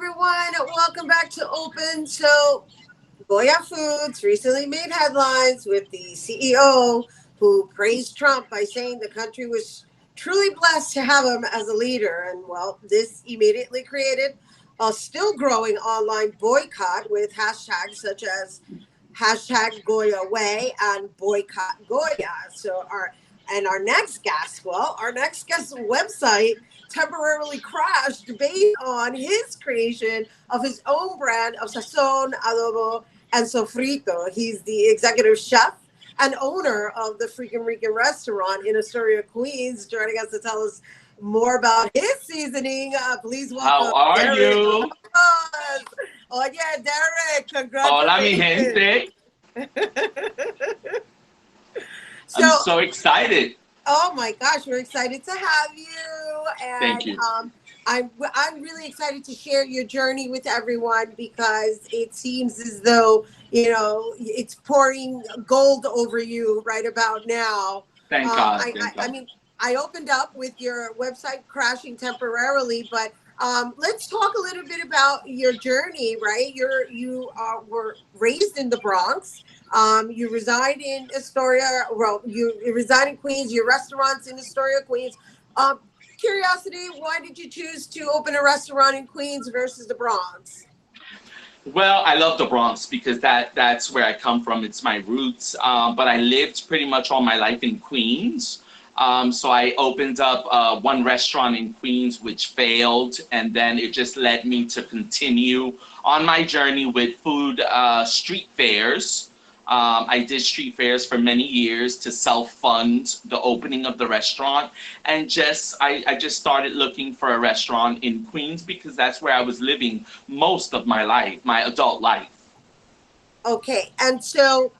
everyone. Welcome back to Open. So, Goya Foods recently made headlines with the CEO who praised Trump by saying the country was truly blessed to have him as a leader. And well, this immediately created a still growing online boycott with hashtags such as hashtag Goya Way and boycott Goya. Our next guest, our next guest's website temporarily crashed based on his creation of his own brand of Sazon, Adobo, and Sofrito. He's the executive chef and owner of the Freakin Rican restaurant in Astoria, Queens, joining us to tell us more about his seasoning. Please welcome How are Derick. you? Oh yeah, Derick, Hola, mi congratulations. gente. I'm so excited. Oh my gosh, we're excited to have you, Thank and you. I'm really excited to share your journey with everyone because it seems as though it's pouring gold over you right about now. Thank Um, God. I, Thank I I God. mean I opened up with your website crashing temporarily, but let's talk a little bit about your journey. Right, were raised in the Bronx. You reside in Astoria. Well, you reside in Queens. Your restaurant's in Astoria, Queens. Um, Curiosity, why did you choose to open a restaurant in Queens versus the Bronx? Well, I love the Bronx because that's where I come from. It's my roots. But I lived pretty much all my life in Queens. So I opened up one restaurant in Queens, which failed, and then it just led me to continue on my journey with food street fairs. I did street fairs for many years to self-fund the opening of the restaurant, and I just started looking for a restaurant in Queens because that's where I was living most of my life, my adult life. Okay, and so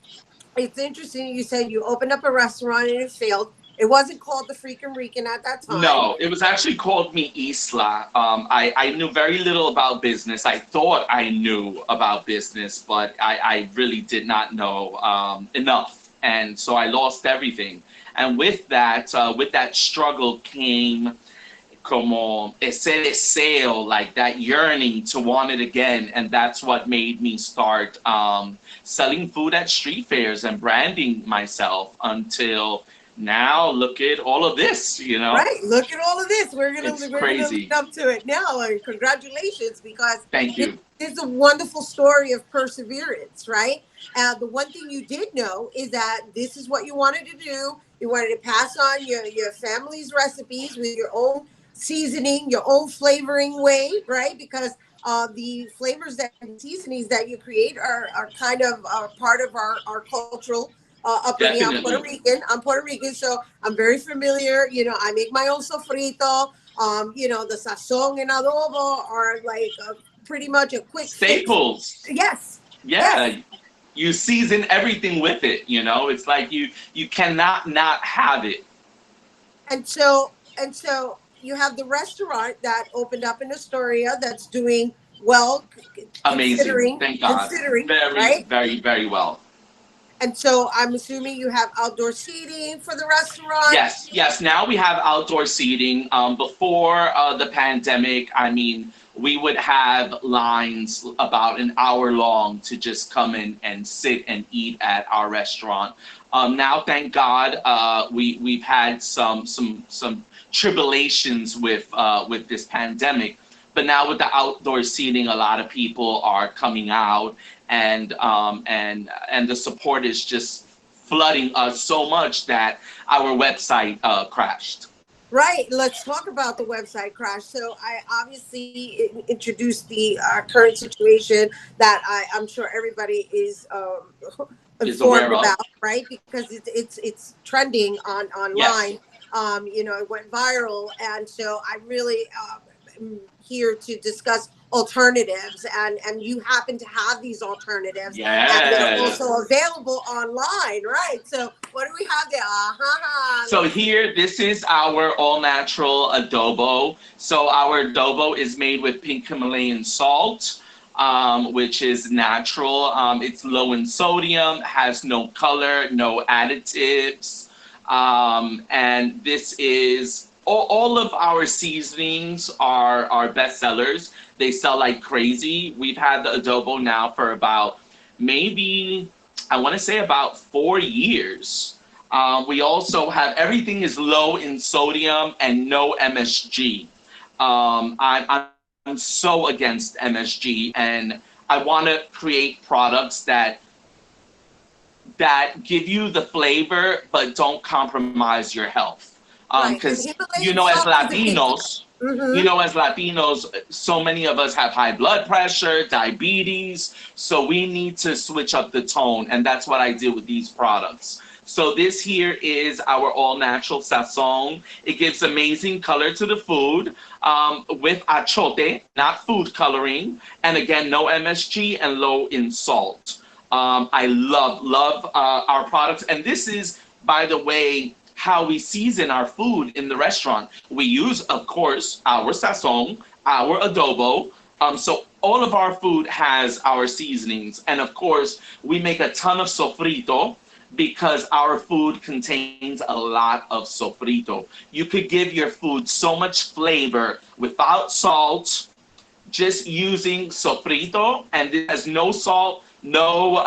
it's interesting. You said you opened up a restaurant and it failed. It wasn't called the Freakin' Rican at that time. No, it was actually called Mi Isla. I knew very little about business. I thought I knew about business, but I really did not know enough. And so I lost everything. And with that struggle came como ese deseo, like that yearning to want it again. And that's what made me start selling food at street fairs and branding myself until now. Look at all of this, you know? Right. Look at all of this. We're gonna It's we're gonna lead crazy. up to it now, and congratulations because Thank this you. is a wonderful story of perseverance, right? And the one thing you did know is that this is what you wanted to do. You wanted to pass on your family's recipes with your own seasoning, your own flavoring way, right? Because the flavors that and seasonings that you create are kind of part of our cultural upbringing. Definitely. I'm Puerto Rican, so I'm very familiar. I make my own sofrito. The sazon and adobo are like pretty much a quick fix. Staples. Yes, yes. Yeah. You season everything with it, you know? It's like you cannot not have it. And so you have the restaurant that opened up in Astoria that's doing well, Amazing. Thank God. considering, Very, right? very, very well. And so I'm assuming you have outdoor seating for the restaurant. Yes, yes. Now we have outdoor seating. Before the pandemic, I mean, we would have lines about an hour long to just come in and sit and eat at our restaurant. Now, thank God, we've had some tribulations with this pandemic, but now with the outdoor seating, a lot of people are coming out, and the support is just flooding us so much that our website crashed. Right. Let's talk about the website crash. So I obviously introduced the current situation that I'm sure everybody is Is informed aware of. about, right? Because it's trending online. Yes. It went viral, and so I really am here to discuss alternatives, and you happen to have these alternatives, and they're Yes. also available online, right? So what do we have there? So here, this is our all-natural adobo. So our adobo is made with pink Himalayan salt, which is natural. It's low in sodium, has no color, no additives, and this is all of our seasonings are best sellers. They sell like crazy. We've had the adobo now for about maybe, I want to say about 4 years. We also have, everything is low in sodium and no MSG. I'm so against MSG, and I want to create products that give you the flavor but don't compromise your health. Right. Because Himalayan as salt is the key. Latinos, as Latinos, so many of us have high blood pressure, diabetes, so we need to switch up the tone, and that's what I did with these products. So this here is our all-natural sazon. It gives amazing color to the food with achote, not food coloring, and again, no MSG and low in salt. I love our products, and this is, by the way, how we season our food in the restaurant. We use, of course, our sazon, our adobo. So all of our food has our seasonings, and of course, we make a ton of sofrito because our food contains a lot of sofrito. You could give your food so much flavor without salt, just using sofrito, and it has no salt, no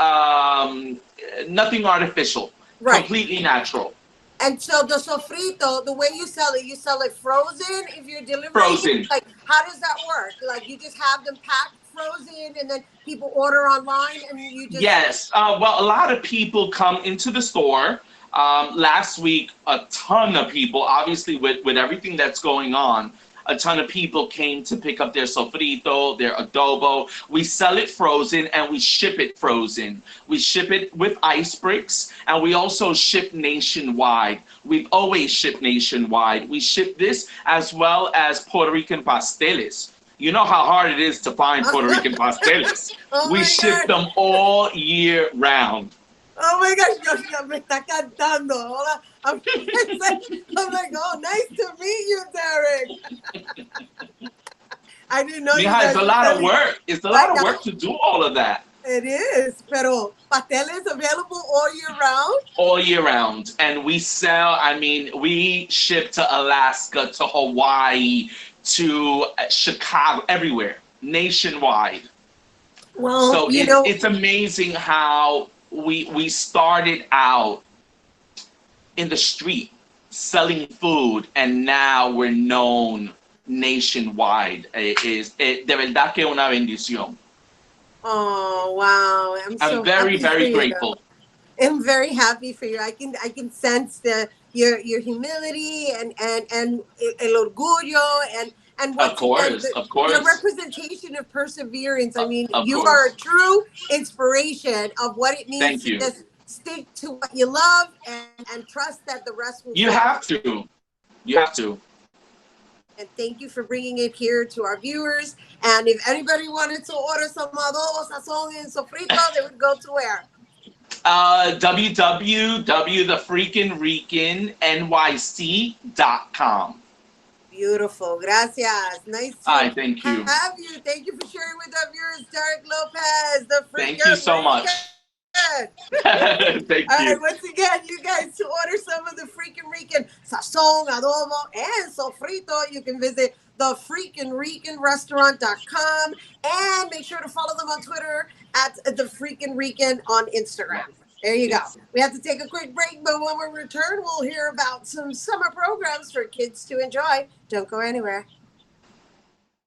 nothing artificial, Right. completely natural. And so the sofrito, the way you sell it frozen if you're delivering? Frozen. Like, how does that work? Like, you just have them packed frozen and then people order online and you just... Yes. Well, a lot of people come into the store. Last week, a ton of people, obviously with everything that's going on, a ton of people came to pick up their sofrito, their adobo. We sell it frozen and we ship it frozen. We ship it with ice bricks, and we also ship nationwide. We've always shipped nationwide. We ship this as well as Puerto Rican pasteles. You know how hard it is to find Puerto Rican pasteles. We ship them all year round. Oh my gosh, me está cantando. Hola. I'm like, oh, nice to meet you, Derick. I didn't know you Mija, guys it's a lot of work. It's a lot of work to do all of that. It is, pero pastel is available all year round? All year round. And we sell, I mean, we ship to Alaska, to Hawaii, to Chicago, everywhere, nationwide. Well, so it's amazing how we started out in the street selling food, and now we're known nationwide. De verdad que una bendición. Oh wow! I'm very grateful. I'm very happy for you. I can sense your humility and el orgullo and of course. Your representation of perseverance. I mean, you are a true inspiration of what it means to just stick to what you love and trust that the rest will. You have to. And thank you for bringing it here to our viewers. And if anybody wanted to order some adobo, sazon, and sofrito, they would go to where? www.thefreakinricannyc.com. Beautiful. Gracias. Nice to have you. Thank you for sharing with our viewers, Derick Lopez, the Freakin Thank you so much. Thank you. All right, once again, you guys, to order some of the Freakin Rican sazon, adobo, and sofrito, you can visit thefreakinricanrestaurant.com and make sure to follow them on Twitter at the Freakin Rican on Instagram. There you go. We have to take a quick break, but when we return, we'll hear about some summer programs for kids to enjoy. Don't go anywhere.